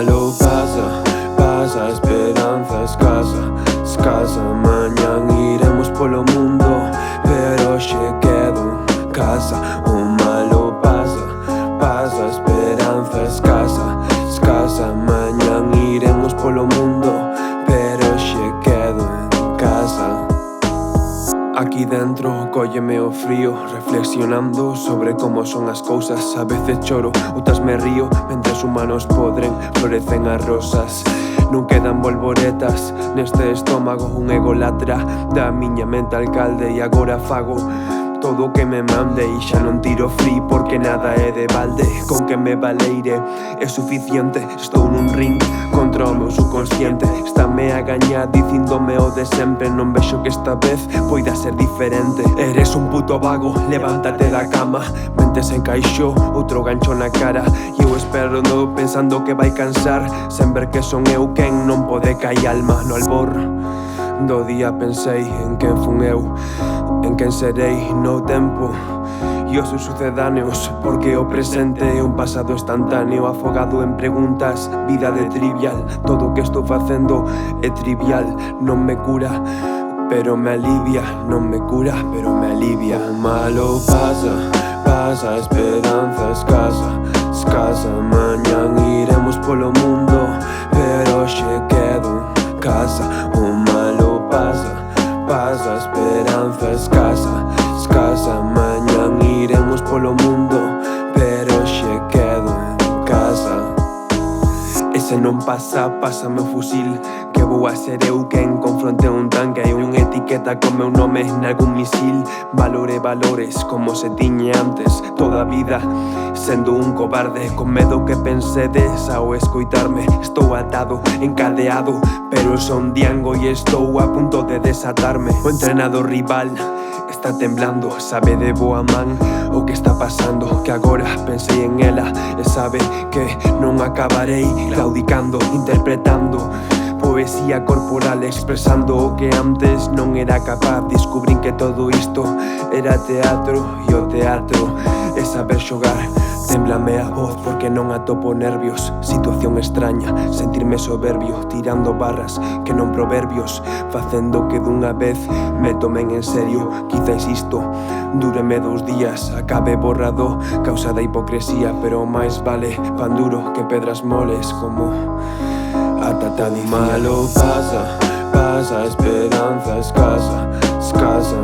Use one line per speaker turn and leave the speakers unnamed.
malo pasa, pasa, esperanza escasa, escasa. Mañan iremos polo mundo, pero xe quedo en casa. O malo pasa, pasa, esperanza escasa, escasa. Mañan iremos polo mundo, pero xe quedo en casa. Aquí dentro cólleme o frío, reflexionando sobre como son as cousas. A veces choro, outras me río, mentres humanos podren, florecen as rosas. Non quedan volvoretas neste estómago, un egolatra da miña mente alcalde. E agora fago todo o que me mande e xa non tiro free porque nada é de balde. Con que me valeire é suficiente. Estou nun ring contra o meu subconsciente. Estáme a gañar dicíndome o de sempre. Non vexo que esta vez poida ser diferente. Eres un puto vago, levántate da cama. Mente se encaixou, outro gancho na cara. E eu esperando pensando que vai cansar, sen ver que son eu quen non pode caer alma. No albor do día pensei en quen fun eu, en quen serei no tempo e os seus sucedáneos, porque o presente é un pasado instantáneo, afogado en preguntas, vida de trivial. Todo o que estou facendo é trivial, non me cura, pero me alivia. Non me cura, pero me alivia. O malo pasa, pasa, esperanza escasa, escasa. Mañan iremos polo mundo, pero xe quedo en casa. O malo pasa, pasa, esperanza escasa, escasa. Mañan iremos polo mundo, pero xe quedo en casa. E se non pasa, pásame o fusil, que vou a ser eu quen confronte un tanque e unha etiqueta con meu nome nalgún misil. Valore valores como se tiñe antes, toda a vida sendo un cobarde, con medo que pensedes ao escoitarme. Estou atado, encadeado, pero son diango e estou a punto de desatarme. O entrenador rival está temblando, sabe de boa man o que está pasando, que agora pensei en ela e sabe que non acabarei claudicando, interpretando poesía corporal, expresando o que antes non era capaz. Descubrín que todo isto era teatro e o teatro é saber xogar. Témblame a voz porque non atopo nervios, situación extraña, sentirme soberbio, tirando barras que non proverbios, facendo que dunha vez me tomen en serio. Quizás isto dúreme 2 días, acabe borrado, causa da hipocresía, pero máis vale pan duro que pedras moles, como a Tata dicía. Malo pasa, pasa, esperanza escasa, escasa.